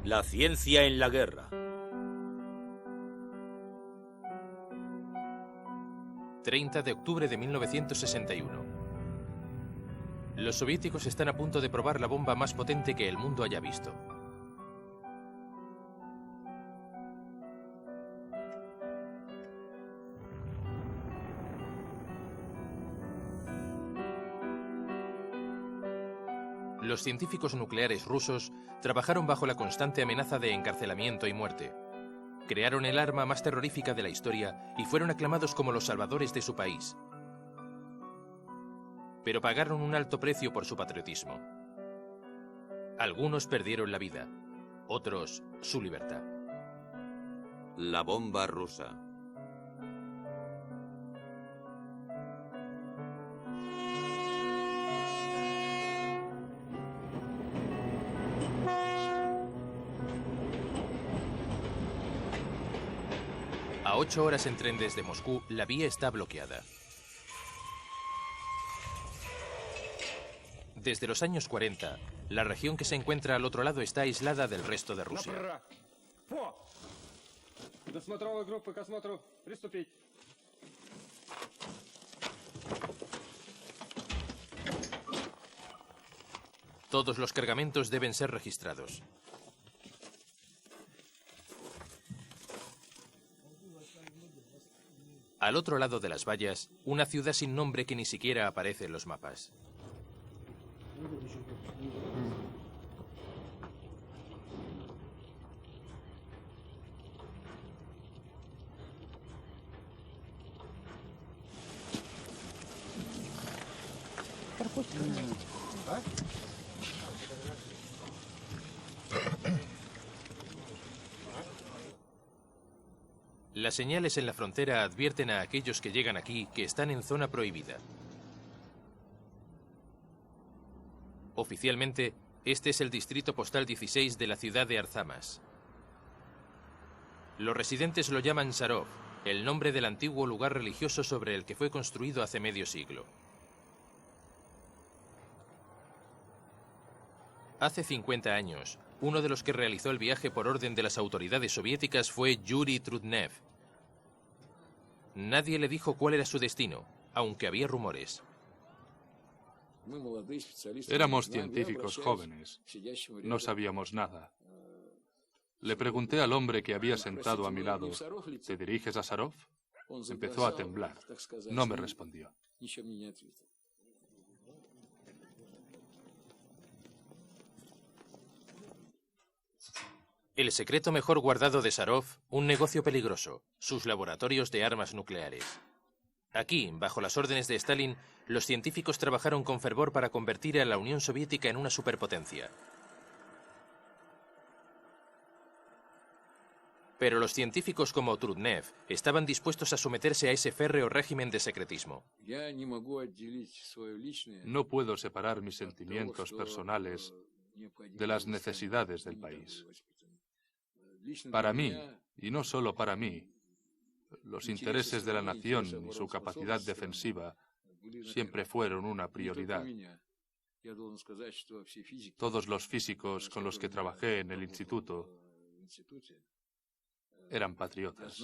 La ciencia en la guerra. 30 de octubre de 1961. Los soviéticos están a punto de probar la bomba más potente que el mundo haya visto. Los científicos nucleares rusos trabajaron bajo la constante amenaza de encarcelamiento y muerte. Crearon el arma más terrorífica de la historia y fueron aclamados como los salvadores de su país. Pero pagaron un alto precio por su patriotismo. Algunos perdieron la vida, otros su libertad. La bomba rusa. A 8 horas en tren desde Moscú, la vía está bloqueada. Desde los años 40, la región que se encuentra al otro lado está aislada del resto de Rusia. Todos los cargamentos deben ser registrados. Al otro lado de las vallas, una ciudad sin nombre que ni siquiera aparece en los mapas. Las señales en la frontera advierten a aquellos que llegan aquí que están en zona prohibida. Oficialmente, este es el distrito postal 16 de la ciudad de Arzamas. Los residentes lo llaman Sarov, el nombre del antiguo lugar religioso sobre el que fue construido hace medio siglo. Hace 50 años, uno de los que realizó el viaje por orden de las autoridades soviéticas fue Yuri Trudnev. Nadie le dijo cuál era su destino, aunque había rumores. Éramos científicos jóvenes. No sabíamos nada. Le pregunté al hombre que había sentado a mi lado, ¿te diriges a Sarov? Empezó a temblar. No me respondió. El secreto mejor guardado de Sarov, un negocio peligroso, sus laboratorios de armas nucleares. Aquí, bajo las órdenes de Stalin, los científicos trabajaron con fervor para convertir a la Unión Soviética en una superpotencia. Pero los científicos como Trudnev estaban dispuestos a someterse a ese férreo régimen de secretismo. No puedo separar mis sentimientos personales de las necesidades del país. Para mí, y no solo para mí, los intereses de la nación y su capacidad defensiva siempre fueron una prioridad. Todos los físicos con los que trabajé en el instituto eran patriotas.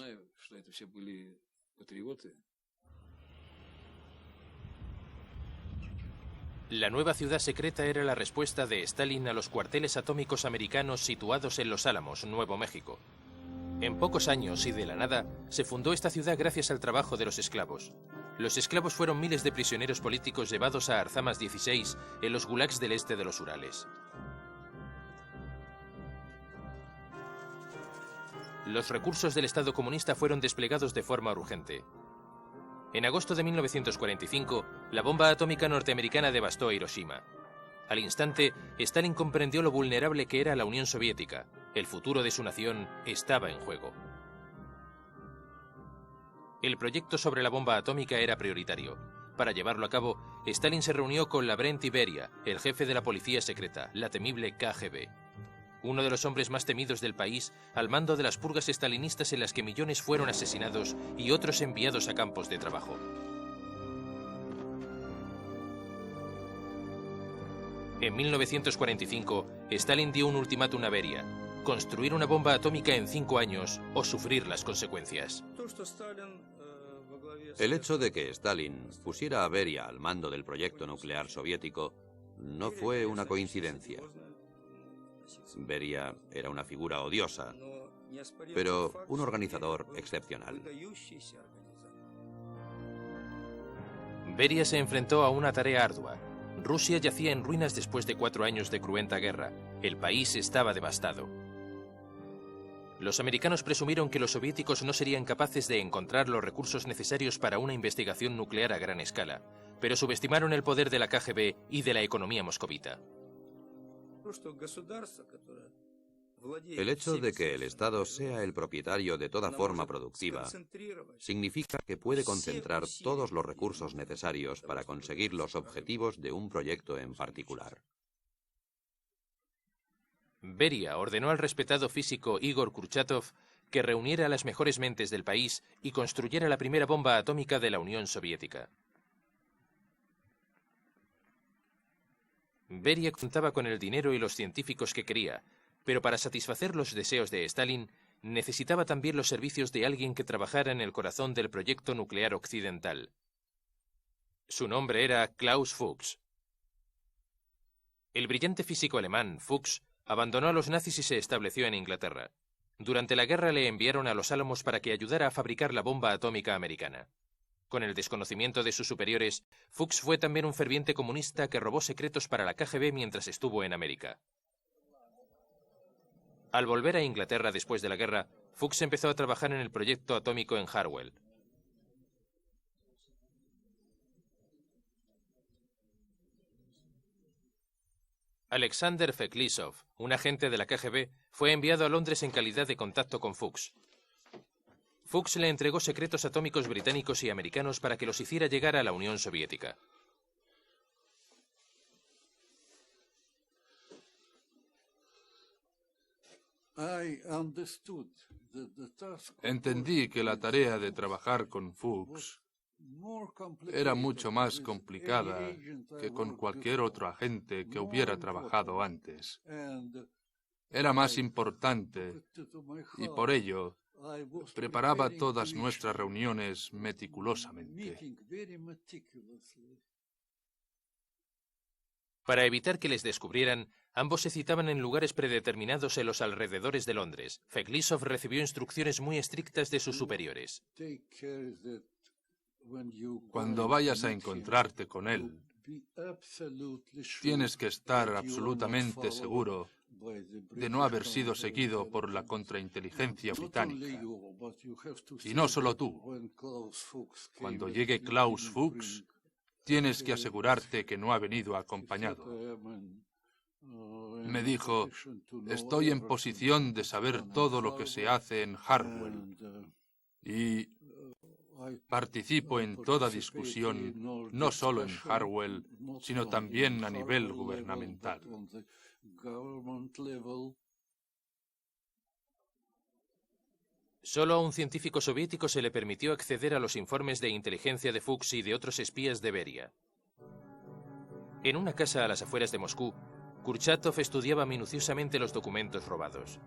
La nueva ciudad secreta era la respuesta de Stalin a los cuarteles atómicos americanos situados en Los Álamos, Nuevo México. En pocos años y de la nada, se fundó esta ciudad gracias al trabajo de los esclavos. Los esclavos fueron miles de prisioneros políticos llevados a Arzamas 16 en los gulags del este de los Urales. Los recursos del Estado comunista fueron desplegados de forma urgente. En agosto de 1945, la bomba atómica norteamericana devastó Hiroshima. Al instante, Stalin comprendió lo vulnerable que era la Unión Soviética. El futuro de su nación estaba en juego. El proyecto sobre la bomba atómica era prioritario. Para llevarlo a cabo, Stalin se reunió con Lavrent Beria, el jefe de la policía secreta, la temible KGB. Uno de los hombres más temidos del país, al mando de las purgas estalinistas en las que millones fueron asesinados y otros enviados a campos de trabajo. En 1945, Stalin dio un ultimátum a Beria. construir una bomba atómica en 5 años o sufrir las consecuencias. El hecho de que Stalin pusiera a Beria al mando del proyecto nuclear soviético no fue una coincidencia. Beria era una figura odiosa, pero un organizador excepcional. Beria se enfrentó a una tarea ardua. Rusia yacía en ruinas después de 4 años de cruenta guerra. El país estaba devastado. Los americanos presumieron que los soviéticos no serían capaces de encontrar los recursos necesarios para una investigación nuclear a gran escala, pero subestimaron el poder de la KGB y de la economía moscovita. El hecho de que el Estado sea el propietario de toda forma productiva significa que puede concentrar todos los recursos necesarios para conseguir los objetivos de un proyecto en particular. Beria ordenó al respetado físico Igor Kurchatov que reuniera a las mejores mentes del país y construyera la primera bomba atómica de la Unión Soviética. Beria contaba con el dinero y los científicos que quería, pero para satisfacer los deseos de Stalin necesitaba también los servicios de alguien que trabajara en el corazón del proyecto nuclear occidental. Su nombre era Klaus Fuchs. El brillante físico alemán Fuchs abandonó a los nazis y se estableció en Inglaterra. Durante la guerra le enviaron a los Álamos para que ayudara a fabricar la bomba atómica americana. Con el desconocimiento de sus superiores, Fuchs fue también un ferviente comunista que robó secretos para la KGB mientras estuvo en América. Al volver a Inglaterra después de la guerra, Fuchs empezó a trabajar en el proyecto atómico en Harwell. Alexander Feklisov, un agente de la KGB, fue enviado a Londres en calidad de contacto con Fuchs. Fuchs le entregó secretos atómicos británicos y americanos para que los hiciera llegar a la Unión Soviética. Entendí que la tarea de trabajar con Fuchs era mucho más complicada que con cualquier otro agente que hubiera trabajado antes. Era más importante y por ello preparaba todas nuestras reuniones meticulosamente. Para evitar que les descubrieran, ambos se citaban en lugares predeterminados en los alrededores de Londres. Feklisov recibió instrucciones muy estrictas de sus superiores. Cuando vayas a encontrarte con él, tienes que estar absolutamente seguro de no haber sido seguido por la contrainteligencia británica. Y no solo tú. Cuando llegue Klaus Fuchs, tienes que asegurarte que no ha venido acompañado. Me dijo, estoy en posición de saber todo lo que se hace en Harwell y participo en toda discusión, no solo en Harwell, sino también a nivel gubernamental. Solo a un científico soviético se le permitió acceder a los informes de inteligencia de Fuchs y de otros espías de Beria. En una casa a las afueras de Moscú, Kurchatov estudiaba minuciosamente los documentos robados.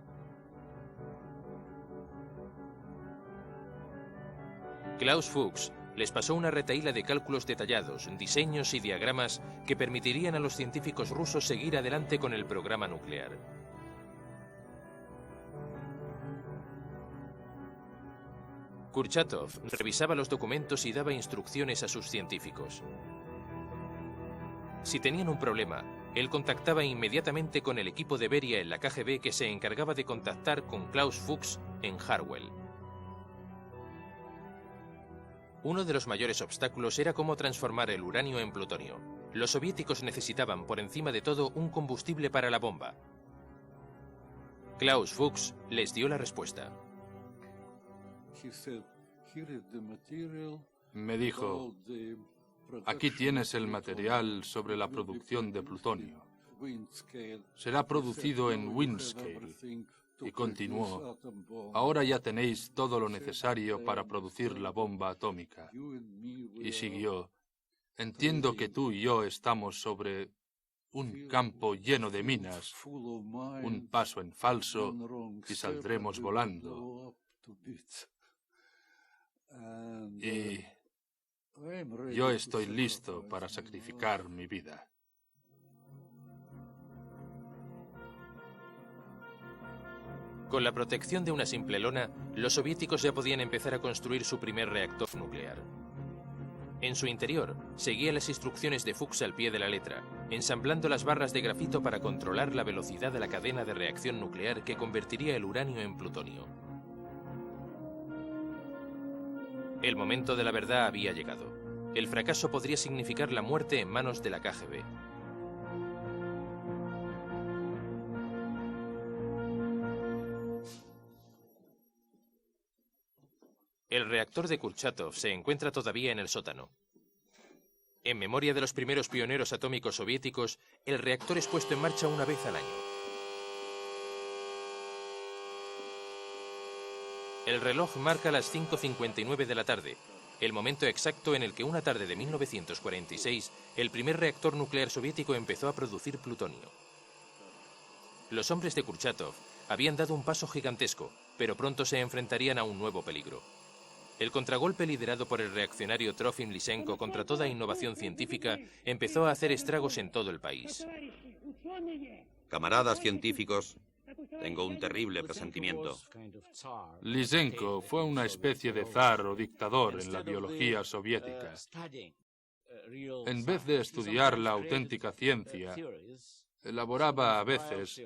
Klaus Fuchs les pasó una retahíla de cálculos detallados, diseños y diagramas que permitirían a los científicos rusos seguir adelante con el programa nuclear. Kurchatov revisaba los documentos y daba instrucciones a sus científicos. Si tenían un problema, él contactaba inmediatamente con el equipo de Beria en la KGB que se encargaba de contactar con Klaus Fuchs en Harwell. Uno de los mayores obstáculos era cómo transformar el uranio en plutonio. Los soviéticos necesitaban, por encima de todo, un combustible para la bomba. Klaus Fuchs les dio la respuesta. Me dijo, aquí tienes el material sobre la producción de plutonio. Será producido en Windscale. Y continuó, ahora ya tenéis todo lo necesario para producir la bomba atómica. Y siguió, entiendo que tú y yo estamos sobre un campo lleno de minas, un paso en falso y saldremos volando. Y yo estoy listo para sacrificar mi vida. Con la protección de una simple lona, los soviéticos ya podían empezar a construir su primer reactor nuclear. En su interior, seguía las instrucciones de Fuchs al pie de la letra, ensamblando las barras de grafito para controlar la velocidad de la cadena de reacción nuclear que convertiría el uranio en plutonio. El momento de la verdad había llegado. El fracaso podría significar la muerte en manos de la KGB. El reactor de Kurchatov se encuentra todavía en el sótano. En memoria de los primeros pioneros atómicos soviéticos, el reactor es puesto en marcha una vez al año. El reloj marca las 5:59 de la tarde, el momento exacto en el que una tarde de 1946, el primer reactor nuclear soviético empezó a producir plutonio. Los hombres de Kurchatov habían dado un paso gigantesco, pero pronto se enfrentarían a un nuevo peligro. El contragolpe liderado por el reaccionario Trofim Lysenko contra toda innovación científica empezó a hacer estragos en todo el país. Camaradas científicos, tengo un terrible presentimiento. Lysenko fue una especie de zar o dictador en la biología soviética. En vez de estudiar la auténtica ciencia, elaboraba a veces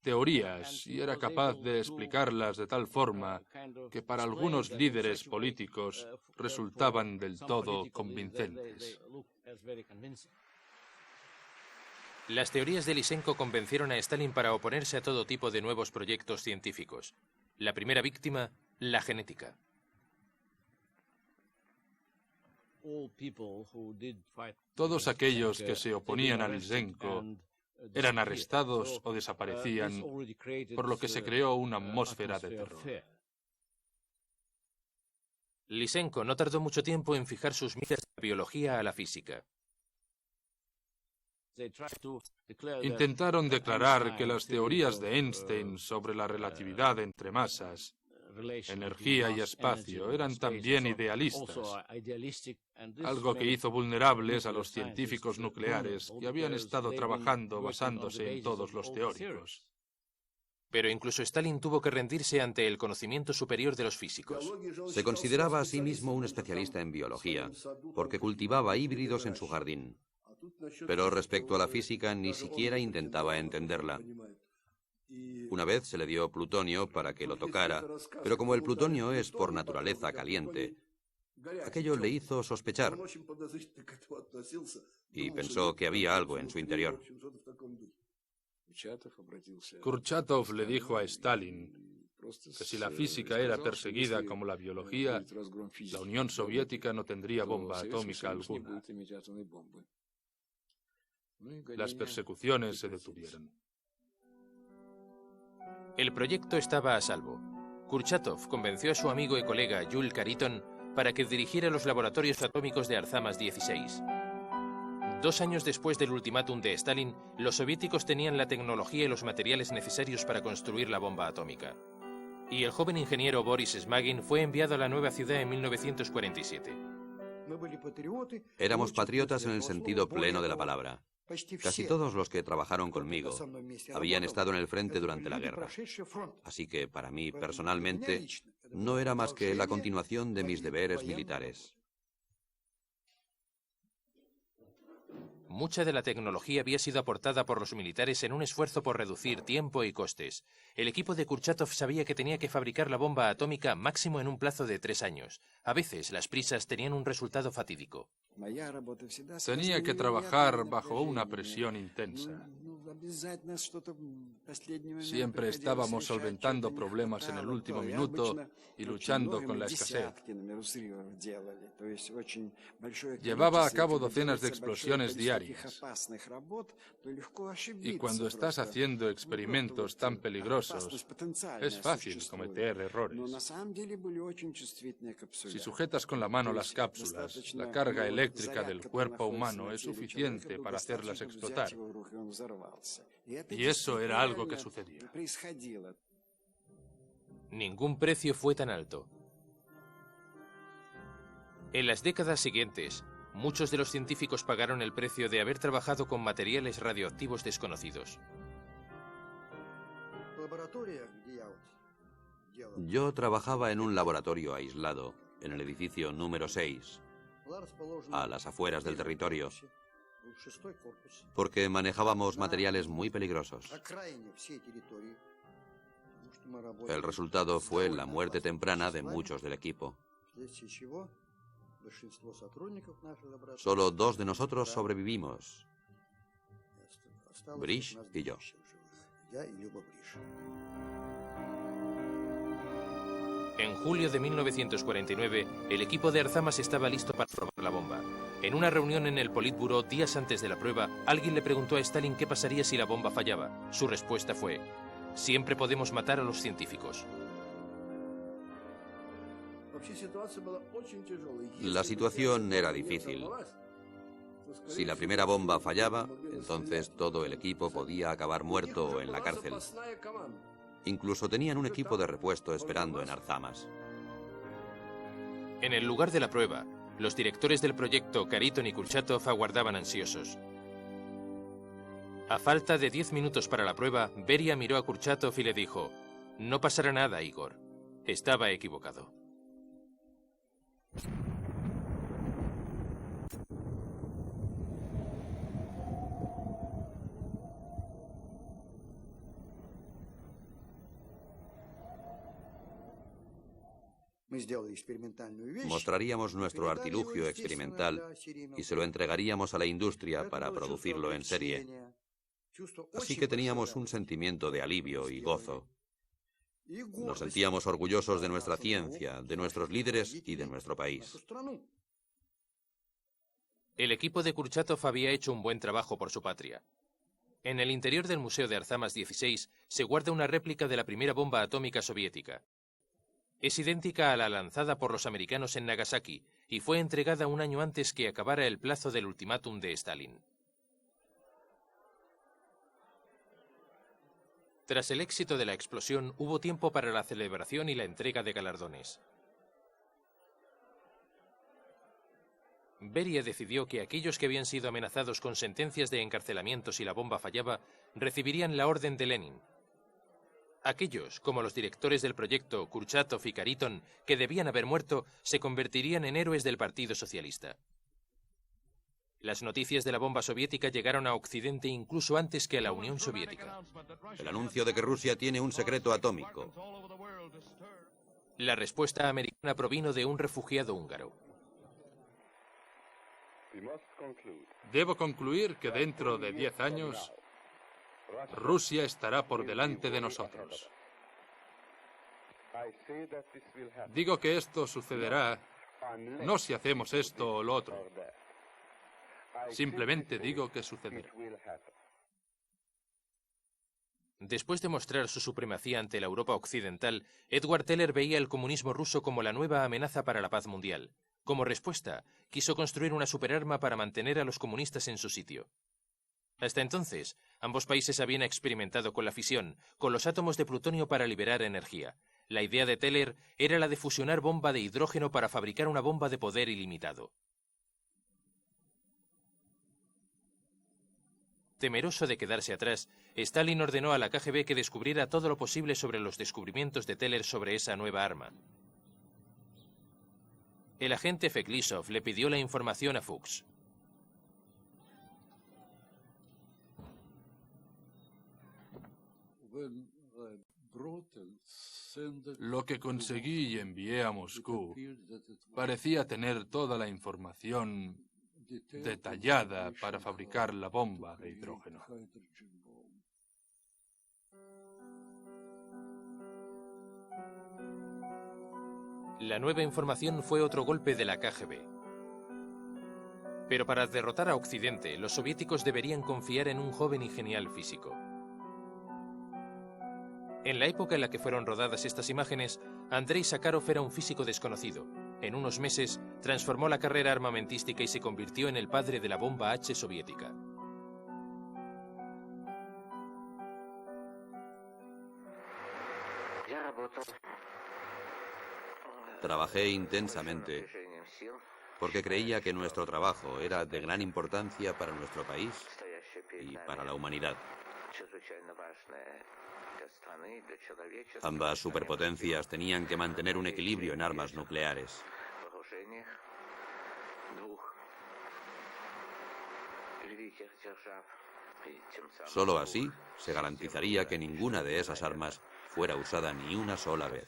teorías y era capaz de explicarlas de tal forma que para algunos líderes políticos resultaban del todo convincentes. Las teorías de Lysenko convencieron a Stalin para oponerse a todo tipo de nuevos proyectos científicos. La primera víctima, la genética. Todos aquellos que se oponían a Lysenko eran arrestados o desaparecían, por lo que se creó una atmósfera de terror. Lysenko no tardó mucho tiempo en fijar sus miras de la biología a la física. Intentaron declarar que las teorías de Einstein sobre la relatividad entre masas, energía y espacio eran también idealistas, algo que hizo vulnerables a los científicos nucleares que habían estado trabajando basándose en todos los teóricos. Pero incluso Stalin tuvo que rendirse ante el conocimiento superior de los físicos. Se consideraba a sí mismo un especialista en biología, porque cultivaba híbridos en su jardín. Pero respecto a la física, ni siquiera intentaba entenderla. Una vez se le dio plutonio para que lo tocara, pero como el plutonio es por naturaleza caliente, aquello le hizo sospechar y pensó que había algo en su interior. Kurchatov le dijo a Stalin que si la física era perseguida como la biología, la Unión Soviética no tendría bomba atómica alguna. Las persecuciones se detuvieron. El proyecto estaba a salvo. Kurchatov convenció a su amigo y colega Yul Khariton para que dirigiera los laboratorios atómicos de Arzamas 16. 2 años después del ultimátum de Stalin, los soviéticos tenían la tecnología y los materiales necesarios para construir la bomba atómica. Y el joven ingeniero Boris Smagin fue enviado a la nueva ciudad en 1947. Éramos patriotas en el sentido pleno de la palabra. Casi todos los que trabajaron conmigo habían estado en el frente durante la guerra. Así que para mí, personalmente, no era más que la continuación de mis deberes militares. Mucha de la tecnología había sido aportada por los militares en un esfuerzo por reducir tiempo y costes. El equipo de Kurchatov sabía que tenía que fabricar la bomba atómica máximo en un plazo de 3 años. A veces las prisas tenían un resultado fatídico. Tenía que trabajar bajo una presión intensa. Siempre estábamos solventando problemas en el último minuto y luchando con la escasez. Llevaba a cabo docenas de explosiones diarias. Y cuando estás haciendo experimentos tan peligrosos, es fácil cometer errores. Si sujetas con la mano las cápsulas, la carga eléctrica eléctrica del cuerpo humano es suficiente para hacerlas explotar. Y eso era algo que sucedía. Ningún precio fue tan alto. En las décadas siguientes, muchos de los científicos pagaron el precio de haber trabajado con materiales radioactivos desconocidos. Yo trabajaba en un laboratorio aislado, en el edificio número 6, a las afueras del territorio, porque manejábamos materiales muy peligrosos. El resultado fue la muerte temprana de muchos del equipo. Solo 2 de nosotros sobrevivimos, Brish y yo. En julio de 1949, el equipo de Arzamas estaba listo para probar la bomba. En una reunión en el Politburó, días antes de la prueba, alguien le preguntó a Stalin qué pasaría si la bomba fallaba. Su respuesta fue: siempre podemos matar a los científicos. La situación era difícil. Si la primera bomba fallaba, entonces todo el equipo podía acabar muerto o en la cárcel. Incluso tenían un equipo de repuesto esperando en Arzamas. En el lugar de la prueba, los directores del proyecto, Khariton y Kurchatov, aguardaban ansiosos. A falta de 10 minutos para la prueba, Beria miró a Kurchatov y le dijo: no pasará nada, Igor. Estaba equivocado. Mostraríamos nuestro artilugio experimental y se lo entregaríamos a la industria para producirlo en serie. Así que teníamos un sentimiento de alivio y gozo. Nos sentíamos orgullosos de nuestra ciencia, de nuestros líderes y de nuestro país. El equipo de Kurchatov había hecho un buen trabajo por su patria. En el interior del Museo de Arzamas 16 se guarda una réplica de la primera bomba atómica soviética. Es idéntica a la lanzada por los americanos en Nagasaki y fue entregada un año antes que acabara el plazo del ultimátum de Stalin. Tras el éxito de la explosión, hubo tiempo para la celebración y la entrega de galardones. Beria decidió que aquellos que habían sido amenazados con sentencias de encarcelamiento si la bomba fallaba, recibirían la Orden de Lenin. Aquellos, como los directores del proyecto, Kurchatov y Khariton, que debían haber muerto, se convertirían en héroes del Partido Socialista. Las noticias de la bomba soviética llegaron a Occidente incluso antes que a la Unión Soviética. El anuncio de que Rusia tiene un secreto atómico. La respuesta americana provino de un refugiado húngaro. Debo concluir que dentro de 10 años, Rusia estará por delante de nosotros. Digo que esto sucederá no si hacemos esto o lo otro. Simplemente digo que sucederá. Después de mostrar su supremacía ante la Europa occidental, Edward Teller veía el comunismo ruso como la nueva amenaza para la paz mundial. Como respuesta, quiso construir una superarma para mantener a los comunistas en su sitio. Hasta entonces, ambos países habían experimentado con la fisión, con los átomos de plutonio para liberar energía. La idea de Teller era la de fusionar bomba de hidrógeno para fabricar una bomba de poder ilimitado. Temeroso de quedarse atrás, Stalin ordenó a la KGB que descubriera todo lo posible sobre los descubrimientos de Teller sobre esa nueva arma. El agente Feklisov le pidió la información a Fuchs. Lo que conseguí y envié a Moscú parecía tener toda la información detallada para fabricar la bomba de hidrógeno. La nueva información fue otro golpe de la KGB. Pero para derrotar a Occidente, los soviéticos deberían confiar en un joven y genial físico. En la época en la que fueron rodadas estas imágenes, Andrei Sakharov era un físico desconocido. En unos meses, transformó la carrera armamentística y se convirtió en el padre de la bomba H soviética. Trabajé intensamente porque creía que nuestro trabajo era de gran importancia para nuestro país y para la humanidad. Ambas superpotencias tenían que mantener un equilibrio en armas nucleares. Solo así se garantizaría que ninguna de esas armas fuera usada ni una sola vez.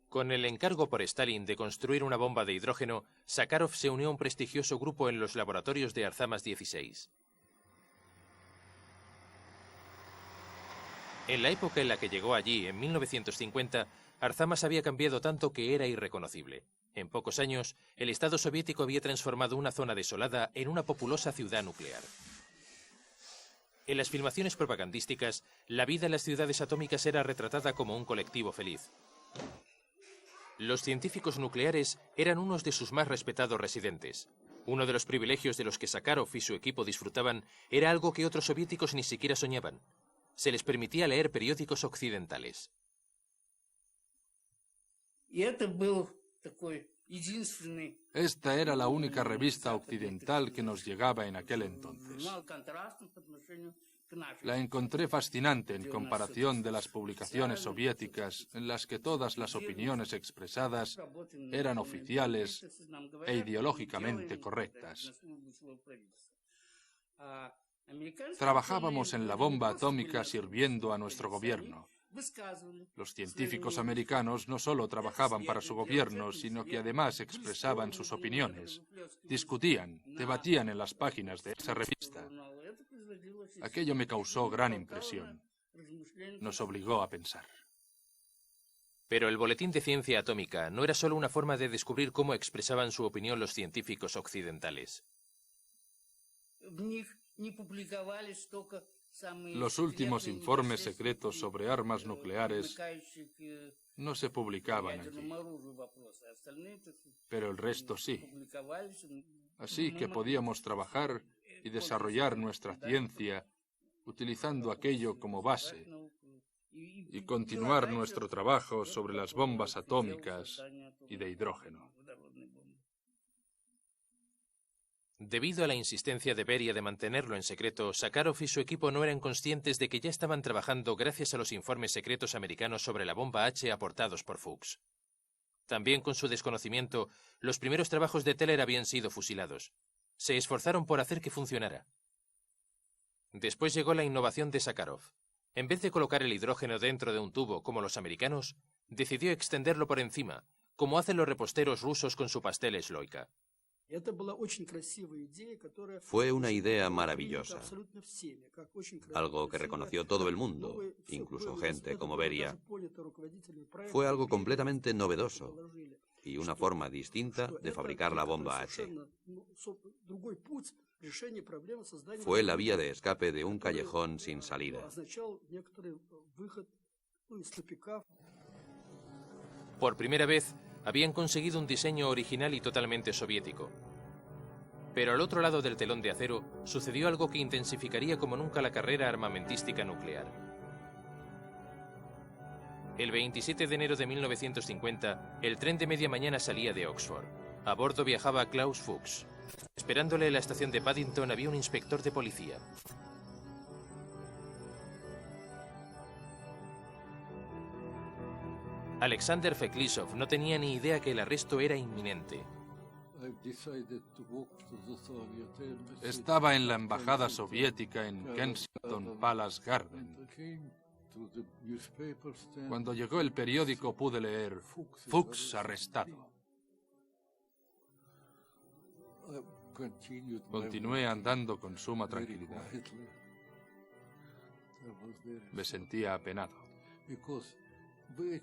Con el encargo por Stalin de construir una bomba de hidrógeno, Sakharov se unió a un prestigioso grupo en los laboratorios de Arzamas 16. En la época en la que llegó allí, en 1950, Arzamas había cambiado tanto que era irreconocible. En pocos años, el Estado soviético había transformado una zona desolada en una populosa ciudad nuclear. En las filmaciones propagandísticas, la vida en las ciudades atómicas era retratada como un colectivo feliz. Los científicos nucleares eran unos de sus más respetados residentes. Uno de los privilegios de los que Sakharov y su equipo disfrutaban era algo que otros soviéticos ni siquiera soñaban. Se les permitía leer periódicos occidentales. Esta era la única revista occidental que nos llegaba en aquel entonces. La encontré fascinante en comparación de las publicaciones soviéticas en las que todas las opiniones expresadas eran oficiales e ideológicamente correctas. Trabajábamos en la bomba atómica sirviendo a nuestro gobierno. Los científicos americanos no solo trabajaban para su gobierno, sino que además expresaban sus opiniones, discutían, debatían en las páginas de esa revista. Aquello me causó gran impresión. Nos obligó a pensar. Pero el Boletín de Ciencia Atómica no era solo una forma de descubrir cómo expresaban su opinión los científicos occidentales. Los últimos informes secretos sobre armas nucleares no se publicaban allí, pero el resto sí. Así que podíamos trabajar y desarrollar nuestra ciencia utilizando aquello como base y continuar nuestro trabajo sobre las bombas atómicas y de hidrógeno. Debido a la insistencia de Beria de mantenerlo en secreto, Sakharov y su equipo no eran conscientes de que ya estaban trabajando gracias a los informes secretos americanos sobre la bomba H aportados por Fuchs. También con su desconocimiento, los primeros trabajos de Teller habían sido fusilados. Se esforzaron por hacer que funcionara. Después llegó la innovación de Sakharov. En vez de colocar el hidrógeno dentro de un tubo como los americanos, decidió extenderlo por encima, como hacen los reposteros rusos con su pastel Sloika. Fue una idea maravillosa, algo que reconoció todo el mundo, incluso gente como Beria. Fue algo completamente novedoso y una forma distinta de fabricar la bomba H. Fue la vía de escape de un callejón sin salida. Por primera vez, habían conseguido un diseño original y totalmente soviético. Pero al otro lado del telón de acero sucedió algo que intensificaría como nunca la carrera armamentística nuclear. El 27 de enero de 1950, el tren de media mañana salía de Oxford. A bordo viajaba Klaus Fuchs. Esperándole en la estación de Paddington había un inspector de policía. Alexander Feklisov no tenía ni idea que el arresto era inminente. Estaba en la embajada soviética en Kensington Palace Garden. Cuando llegó el periódico pude leer Fuchs arrestado. Continué andando con suma tranquilidad. Me sentía apenado,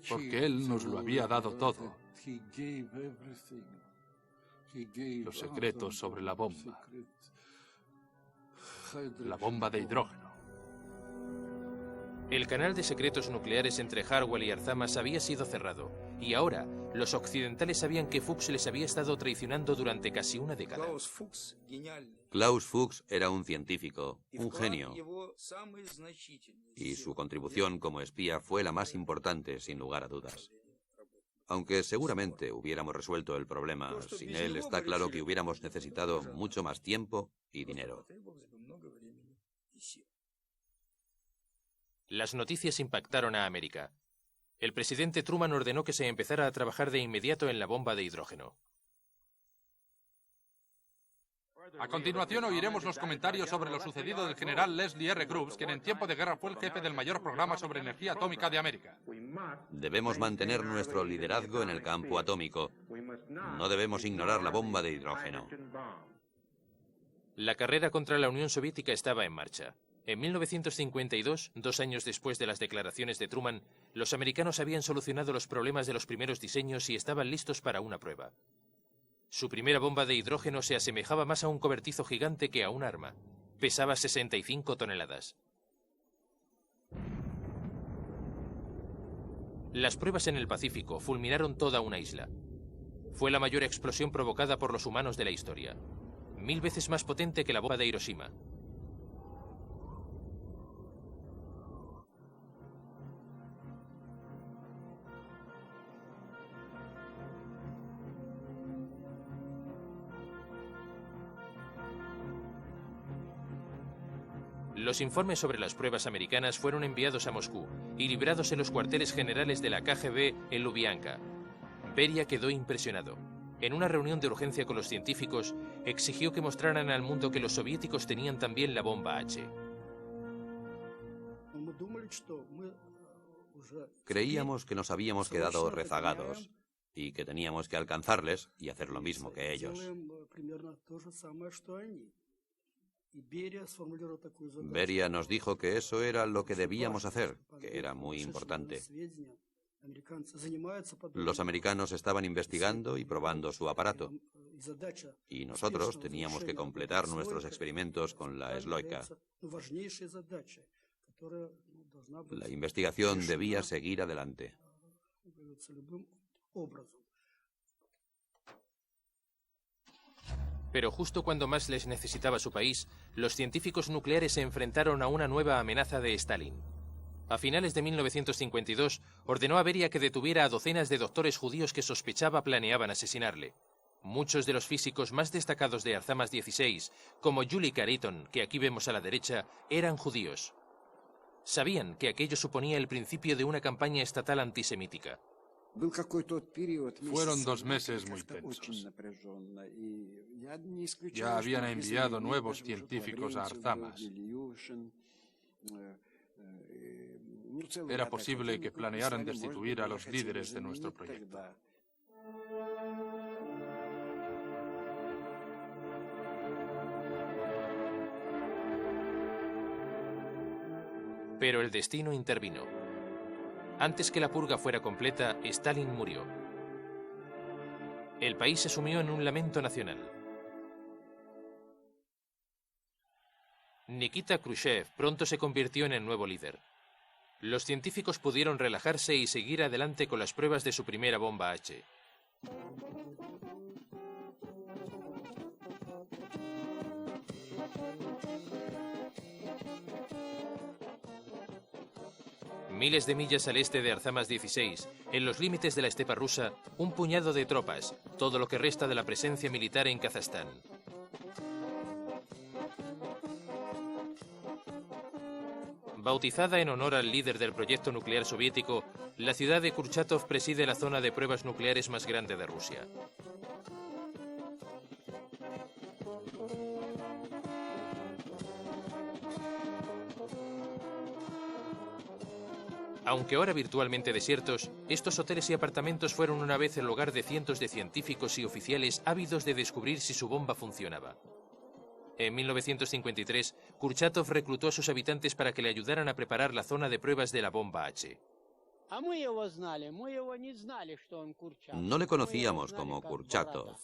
porque él nos lo había dado todo. Los secretos sobre la bomba de hidrógeno. El canal de secretos nucleares entre Harwell y Arzamas había sido cerrado, y ahora los occidentales sabían que Fuchs les había estado traicionando durante casi una década. Klaus Fuchs era un científico, un genio, y su contribución como espía fue la más importante, sin lugar a dudas. Aunque seguramente hubiéramos resuelto el problema, sin él está claro que hubiéramos necesitado mucho más tiempo y dinero. Las noticias impactaron a América. El presidente Truman ordenó que se empezara a trabajar de inmediato en la bomba de hidrógeno. A continuación oiremos los comentarios sobre lo sucedido del general Leslie R. Groves, quien en tiempo de guerra fue el jefe del mayor programa sobre energía atómica de América. Debemos mantener nuestro liderazgo en el campo atómico. No debemos ignorar la bomba de hidrógeno. La carrera contra la Unión Soviética estaba en marcha. En 1952, 2 años después de las declaraciones de Truman, los americanos habían solucionado los problemas de los primeros diseños y estaban listos para una prueba. Su primera bomba de hidrógeno se asemejaba más a un cobertizo gigante que a un arma. Pesaba 65 toneladas. Las pruebas en el Pacífico fulminaron toda una isla. Fue la mayor explosión provocada por los humanos de la historia. 1000 veces más potente que la bomba de Hiroshima. Los informes sobre las pruebas americanas fueron enviados a Moscú y librados en los cuarteles generales de la KGB en Lubyanka. Beria quedó impresionado. En una reunión de urgencia con los científicos, exigió que mostraran al mundo que los soviéticos tenían también la bomba H. Creíamos que nos habíamos quedado rezagados y que teníamos que alcanzarles y hacer lo mismo que ellos. Beria nos dijo que eso era lo que debíamos hacer, que era muy importante. Los americanos estaban investigando y probando su aparato, y nosotros teníamos que completar nuestros experimentos con la Sloika. La investigación debía seguir adelante. Pero justo cuando más les necesitaba su país, los científicos nucleares se enfrentaron a una nueva amenaza de Stalin. A finales de 1952, ordenó a Beria que detuviera a docenas de doctores judíos que sospechaba planeaban asesinarle. Muchos de los físicos más destacados de Arzamas 16, como Yuli Khariton, que aquí vemos a la derecha, eran judíos. Sabían que aquello suponía el principio de una campaña estatal antisemítica. Fueron 2 meses muy tensos. Ya habían enviado nuevos científicos a Arzamas. Era posible que planearan destituir a los líderes de nuestro proyecto. Pero el destino intervino. Antes que la purga fuera completa, Stalin murió. El país se sumió en un lamento nacional. Nikita Khrushchev pronto se convirtió en el nuevo líder. Los científicos pudieron relajarse y seguir adelante con las pruebas de su primera bomba H. Miles de millas al este de Arzamas 16, en los límites de la estepa rusa, un puñado de tropas, todo lo que resta de la presencia militar en Kazajstán. Bautizada en honor al líder del proyecto nuclear soviético, la ciudad de Kurchatov preside la zona de pruebas nucleares más grande de Rusia. Aunque ahora virtualmente desiertos, estos hoteles y apartamentos fueron una vez el hogar de cientos de científicos y oficiales ávidos de descubrir si su bomba funcionaba. En 1953, Kurchatov reclutó a sus habitantes para que le ayudaran a preparar la zona de pruebas de la bomba H. No le conocíamos como Kurchatov.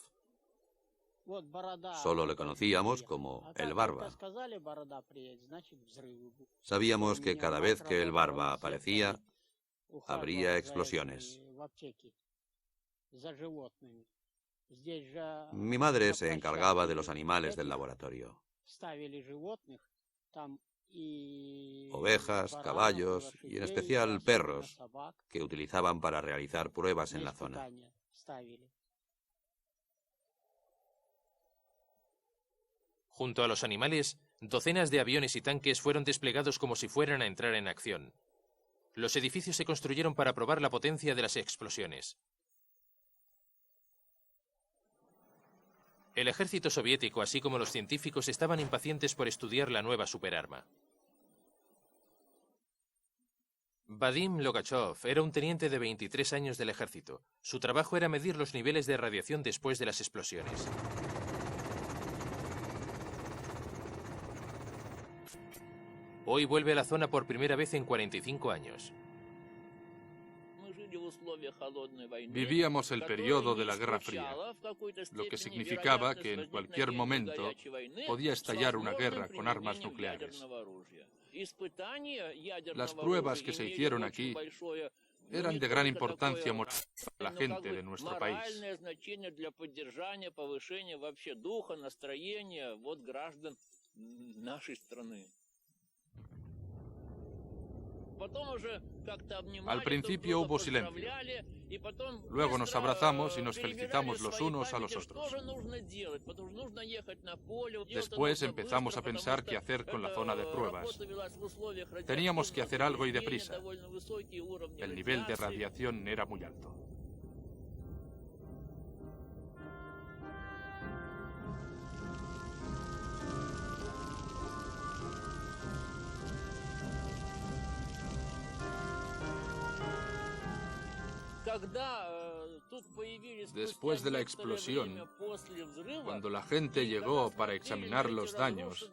Solo le conocíamos como el Barba. Sabíamos que cada vez que el Barba aparecía, habría explosiones. Mi madre se encargaba de los animales del laboratorio. Ovejas, caballos y en especial perros que utilizaban para realizar pruebas en la zona. Junto a los animales, docenas de aviones y tanques fueron desplegados como si fueran a entrar en acción. Los edificios se construyeron para probar la potencia de las explosiones. El ejército soviético, así como los científicos, estaban impacientes por estudiar la nueva superarma. Vadim Logachov era un teniente de 23 años del ejército. Su trabajo era medir los niveles de radiación después de las explosiones. Hoy vuelve a la zona por primera vez en 45 años. Vivíamos el periodo de la Guerra Fría, lo que significaba que en cualquier momento podía estallar una guerra con armas nucleares. Las pruebas que se hicieron aquí eran de gran importancia moral para la gente de nuestro país. Al principio hubo silencio. Luego nos abrazamos y nos felicitamos los unos a los otros. Después empezamos a pensar qué hacer con la zona de pruebas. Teníamos que hacer algo y deprisa. El nivel de radiación era muy alto. Después de la explosión, cuando la gente llegó para examinar los daños,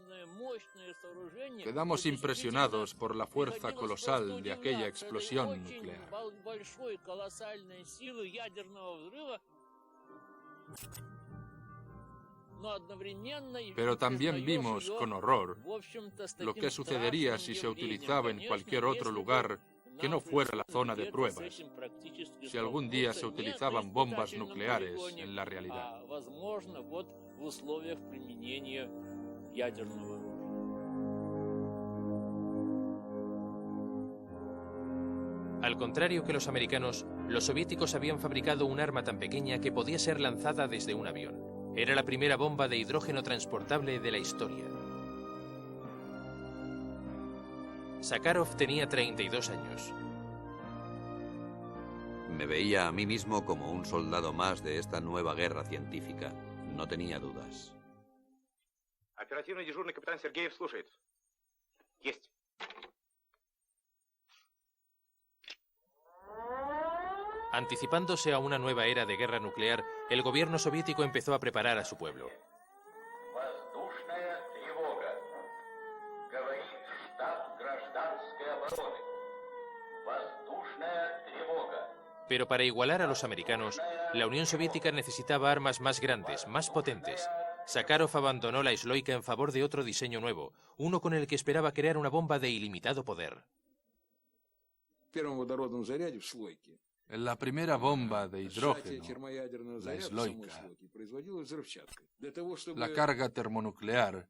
quedamos impresionados por la fuerza colosal de aquella explosión nuclear. Pero también vimos con horror lo que sucedería si se utilizaba en cualquier otro lugar que no fuera la zona de pruebas, si algún día se utilizaban bombas nucleares en la realidad. Al contrario que los americanos, los soviéticos habían fabricado un arma tan pequeña que podía ser lanzada desde un avión. Era la primera bomba de hidrógeno transportable de la historia. Sakharov tenía 32 años. Me veía a mí mismo como un soldado más de esta nueva guerra científica. No tenía dudas. Оперативный дежурный капитан Сергеев слушает. Есть. Anticipándose a una nueva era de guerra nuclear, el gobierno soviético empezó a preparar a su pueblo. Pero para igualar a los americanos, la Unión Soviética necesitaba armas más grandes, más potentes. Sakharov abandonó la Sloika en favor de otro diseño nuevo, uno con el que esperaba crear una bomba de ilimitado poder. En la primera bomba de hidrógeno, la Sloika, la carga termonuclear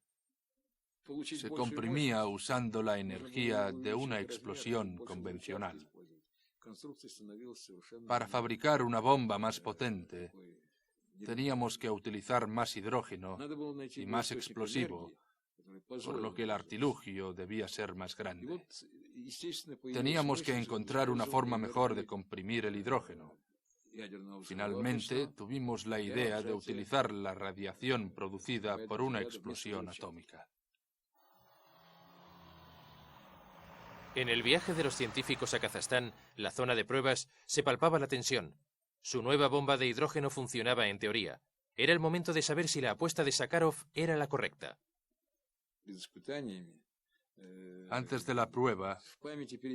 se comprimía usando la energía de una explosión convencional. Para fabricar una bomba más potente, teníamos que utilizar más hidrógeno y más explosivo, por lo que el artilugio debía ser más grande. Teníamos que encontrar una forma mejor de comprimir el hidrógeno. Finalmente, tuvimos la idea de utilizar la radiación producida por una explosión atómica. En el viaje de los científicos a Kazajstán, la zona de pruebas, se palpaba la tensión. Su nueva bomba de hidrógeno funcionaba en teoría. Era el momento de saber si la apuesta de Sakharov era la correcta. Antes de la prueba,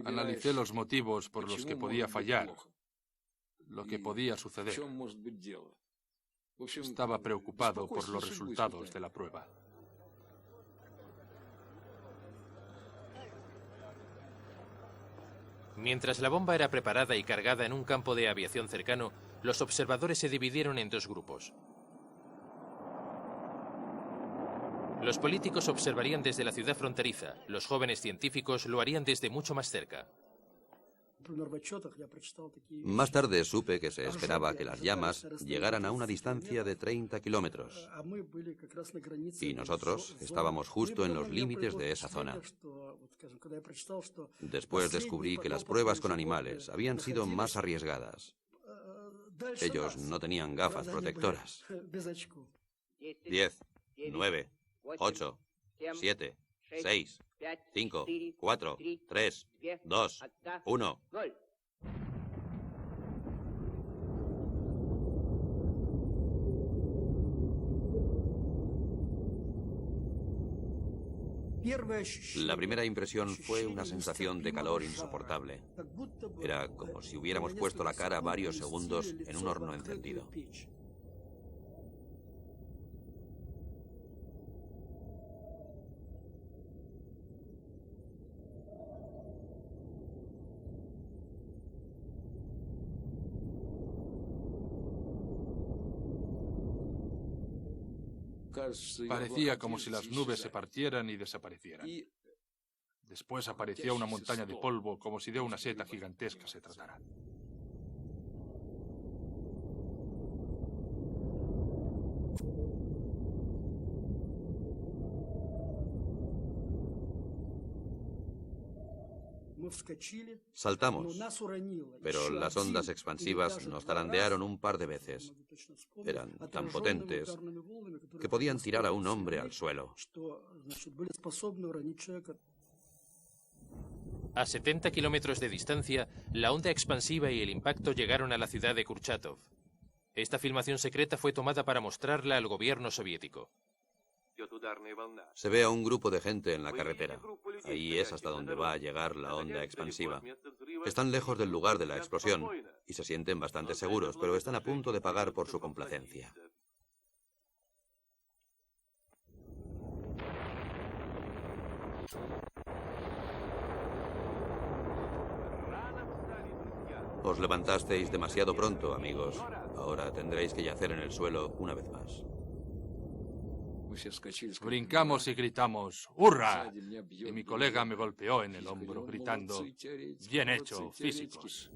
analicé los motivos por los que podía fallar, lo que podía suceder. Estaba preocupado por los resultados de la prueba. Mientras la bomba era preparada y cargada en un campo de aviación cercano, los observadores se dividieron en dos grupos. Los políticos observarían desde la ciudad fronteriza, los jóvenes científicos lo harían desde mucho más cerca. Más tarde supe que se esperaba que las llamas llegaran a una distancia de 30 kilómetros. Y nosotros estábamos justo en los límites de esa zona. Después descubrí que las pruebas con animales habían sido más arriesgadas. Ellos no tenían gafas protectoras. 10, 9, 8, 7, 6, 5, 4, 3, 2, 1. La primera impresión fue una sensación de calor insoportable. Era como si hubiéramos puesto la cara varios segundos en un horno encendido. Parecía como si las nubes se partieran y desaparecieran. Después aparecía una montaña de polvo, como si de una seta gigantesca se tratara. Saltamos, pero las ondas expansivas nos zarandearon un par de veces. Eran tan potentes que podían tirar a un hombre al suelo. A 70 kilómetros de distancia, la onda expansiva y el impacto llegaron a la ciudad de Kurchatov. Esta filmación secreta fue tomada para mostrarla al gobierno soviético. Se ve a un grupo de gente en la carretera. Ahí es hasta donde va a llegar la onda expansiva. Están lejos del lugar de la explosión y se sienten bastante seguros, pero están a punto de pagar por su complacencia. Os levantasteis demasiado pronto, amigos. Ahora tendréis que yacer en el suelo una vez más. Brincamos y gritamos ¡hurra! Y mi colega me golpeó en el hombro, gritando ¡bien hecho, físicos!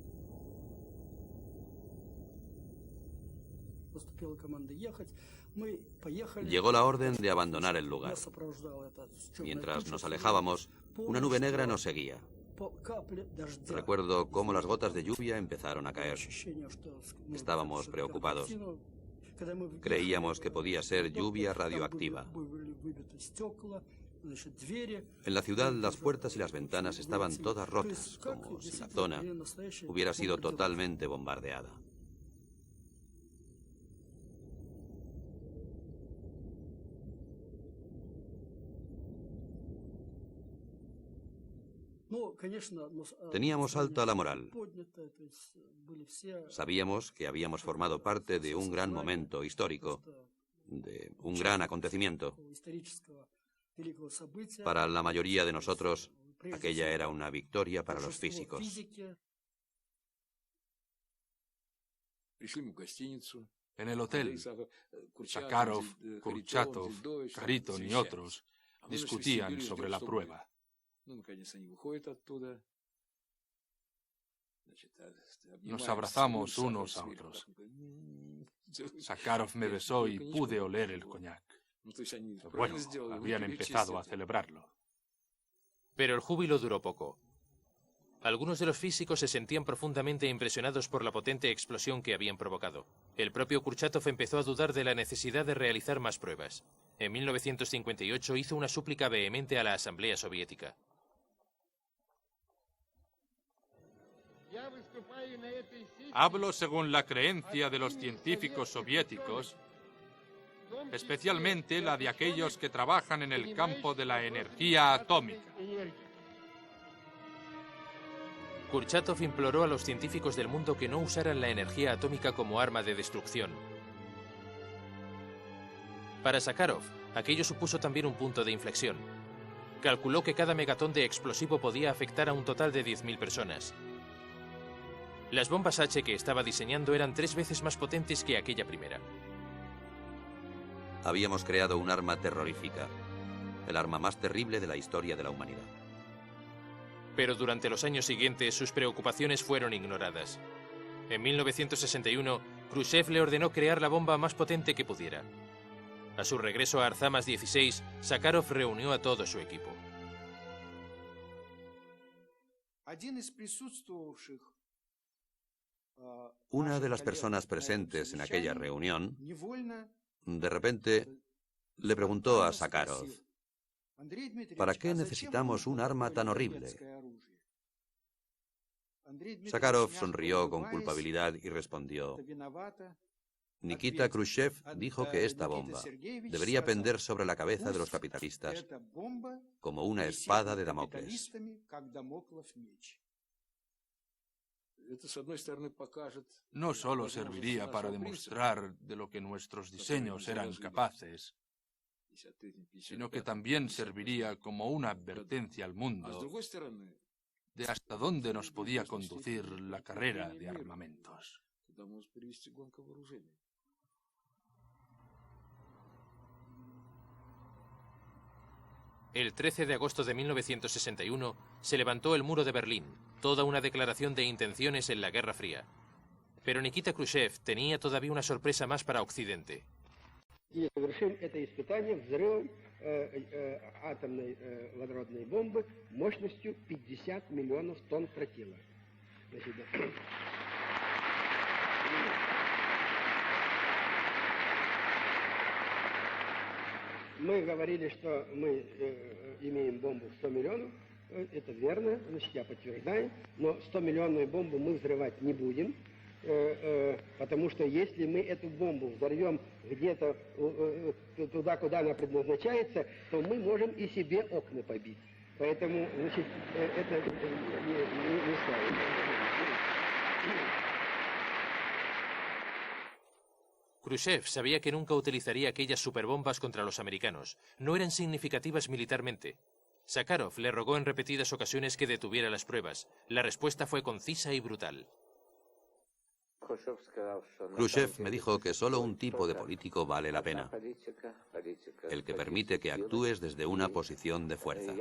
Llegó la orden de abandonar el lugar. Mientras nos alejábamos, una nube negra nos seguía. Recuerdo cómo las gotas de lluvia empezaron a caer. Estábamos preocupados. Creíamos que podía ser lluvia radioactiva. En la ciudad las puertas y las ventanas estaban todas rotas, como si la zona hubiera sido totalmente bombardeada. Teníamos alta la moral. Sabíamos que habíamos formado parte de un gran momento histórico, de un gran acontecimiento. Para la mayoría de nosotros, aquella era una victoria para los físicos. En el hotel, Sakharov, Kurchatov, Khariton y otros discutían sobre la prueba. Nos abrazamos unos a otros. Sakharov me besó y pude oler el coñac. Bueno, habían empezado a celebrarlo. Pero el júbilo duró poco. Algunos de los físicos se sentían profundamente impresionados por la potente explosión que habían provocado. El propio Kurchatov empezó a dudar de la necesidad de realizar más pruebas. En 1958 hizo una súplica vehemente a la Asamblea Soviética. Hablo según la creencia de los científicos soviéticos, especialmente la de aquellos que trabajan en el campo de la energía atómica. Kurchatov imploró a los científicos del mundo que no usaran la energía atómica como arma de destrucción. Para Sakharov, aquello supuso también un punto de inflexión. Calculó que cada megatón de explosivo podía afectar a un total de 10.000 personas. Las bombas H que estaba diseñando eran 3 veces más potentes que aquella primera. Habíamos creado un arma terrorífica, el arma más terrible de la historia de la humanidad. Pero durante los años siguientes sus preocupaciones fueron ignoradas. En 1961, Khrushchev le ordenó crear la bomba más potente que pudiera. A su regreso a Arzamas 16, Sakharov reunió a todo su equipo. Una de las personas presentes en aquella reunión, de repente, le preguntó a Sakharov: ¿para qué necesitamos un arma tan horrible? Sakharov sonrió con culpabilidad y respondió: Nikita Khrushchev dijo que esta bomba debería pender sobre la cabeza de los capitalistas como una espada de Damocles. No solo serviría para demostrar de lo que nuestros diseños eran capaces, sino que también serviría como una advertencia al mundo de hasta dónde nos podía conducir la carrera de armamentos. El 13 de agosto de 1961 se levantó el muro de Berlín, toda una declaración de intenciones en la Guerra Fría. Pero Nikita Khrushchev tenía todavía una sorpresa más para Occidente. И завершим это испытание взрывом атомной водородной бомбы мощностью 50 миллионов тонн тротила. Мы говорили, что мы имеем бомбу в 100 миллионов. Это верно, значит, я подтверждаю. Но 100-миллионную бомбу мы взрывать не будем. Потому что если мы эту бомбу взорвем где-то туда, куда она предназначается, то мы можем и себе окна побить. Поэтому, значит, это не ставим. Khrushchev sabía que nunca utilizaría aquellas superbombas contra los americanos. No eran significativas militarmente. Sakharov le rogó en repetidas ocasiones que detuviera las pruebas. La respuesta fue concisa y brutal. Khrushchev me dijo que solo un tipo de político vale la pena: el que permite que actúes desde una posición de fuerza.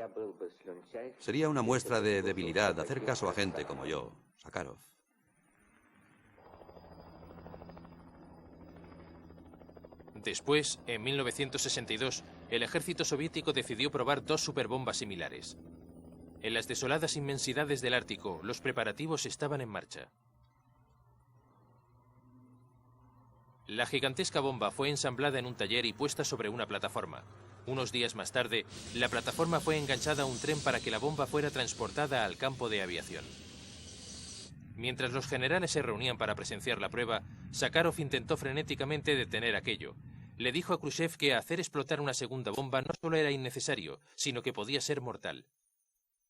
Sería una muestra de debilidad hacer caso a gente como yo, Sakharov. Después, en 1962, el ejército soviético decidió probar 2 superbombas similares. En las desoladas inmensidades del Ártico, los preparativos estaban en marcha. La gigantesca bomba fue ensamblada en un taller y puesta sobre una plataforma. Unos días más tarde, la plataforma fue enganchada a un tren para que la bomba fuera transportada al campo de aviación. Mientras los generales se reunían para presenciar la prueba, Sakharov intentó frenéticamente detener aquello. Le dijo a Khrushchev que hacer explotar una segunda bomba no solo era innecesario, sino que podía ser mortal.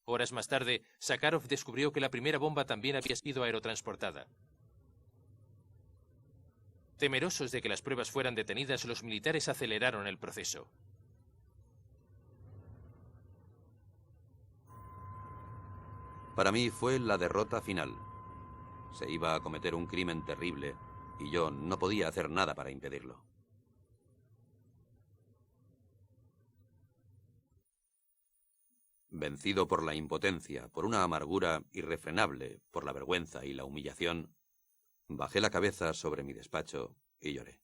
Horas más tarde, Sakharov descubrió que la primera bomba también había sido aerotransportada. Temerosos de que las pruebas fueran detenidas, los militares aceleraron el proceso. Para mí fue la derrota final. Se iba a cometer un crimen terrible y yo no podía hacer nada para impedirlo. Vencido por la impotencia, por una amargura irrefrenable, por la vergüenza y la humillación, bajé la cabeza sobre mi despacho y lloré.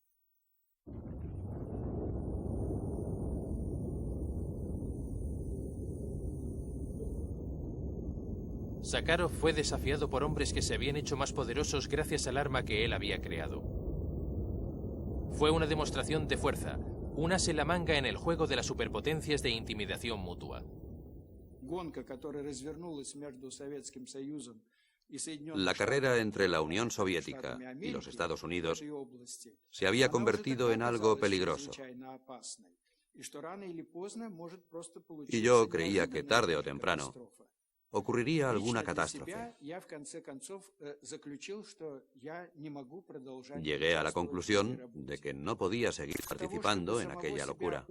Sakharov fue desafiado por hombres que se habían hecho más poderosos gracias al arma que él había creado. Fue una demostración de fuerza, un as en la manga en el juego de las superpotencias de intimidación mutua. La carrera entre la Unión Soviética y los Estados Unidos se había convertido en algo peligroso. Y yo creía que tarde o temprano ocurriría alguna catástrofe. Llegué a la conclusión de que no podía seguir participando en aquella locura.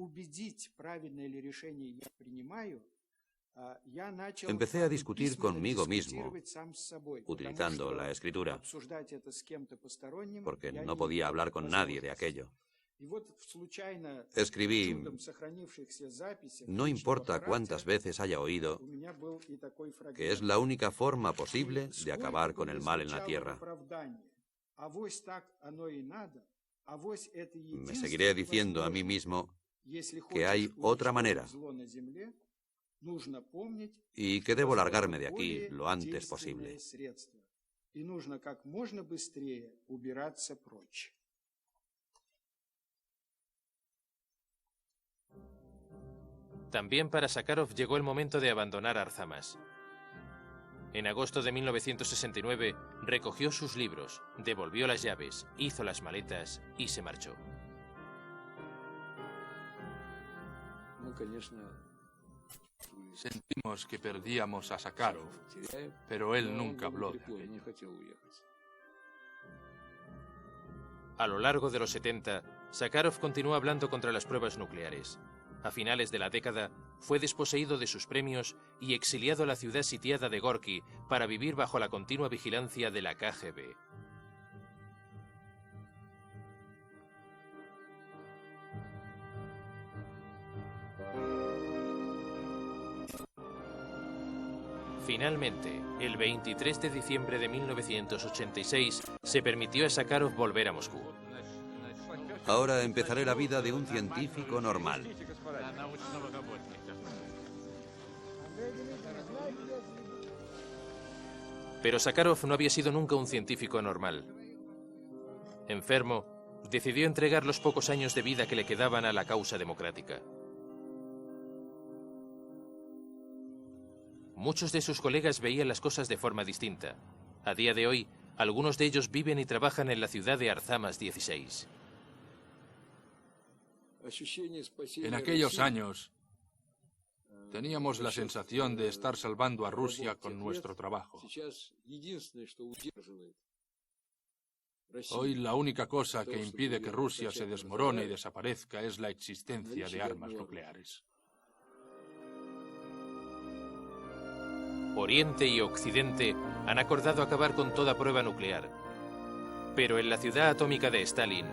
Empecé a discutir conmigo mismo, utilizando la escritura, porque no podía hablar con nadie de aquello. Escribí: no importa cuántas veces haya oído que es la única forma posible de acabar con el mal en la tierra. Me seguiré diciendo a mí mismo que hay otra manera y que debo largarme de aquí lo antes posible. También para Sakharov llegó el momento de abandonar Arzamas. En agosto de 1969 recogió sus libros, devolvió las llaves, hizo las maletas y se marchó. Sentimos que perdíamos a Sakharov, pero él nunca habló de aquello. A lo largo de los 70, Sakharov continuó hablando contra las pruebas nucleares. A finales de la década, fue desposeído de sus premios y exiliado a la ciudad sitiada de Gorky para vivir bajo la continua vigilancia de la KGB. Finalmente, el 23 de diciembre de 1986, se permitió a Sakharov volver a Moscú. Ahora empezaré la vida de un científico normal. Pero Sakharov no había sido nunca un científico normal. Enfermo, decidió entregar los pocos años de vida que le quedaban a la causa democrática. Muchos de sus colegas veían las cosas de forma distinta. A día de hoy, algunos de ellos viven y trabajan en la ciudad de Arzamas 16. En aquellos años, teníamos la sensación de estar salvando a Rusia con nuestro trabajo. Hoy la única cosa que impide que Rusia se desmorone y desaparezca es la existencia de armas nucleares. Oriente y Occidente han acordado acabar con toda prueba nuclear. Pero en la ciudad atómica de Stalin,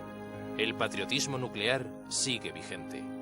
el patriotismo nuclear sigue vigente.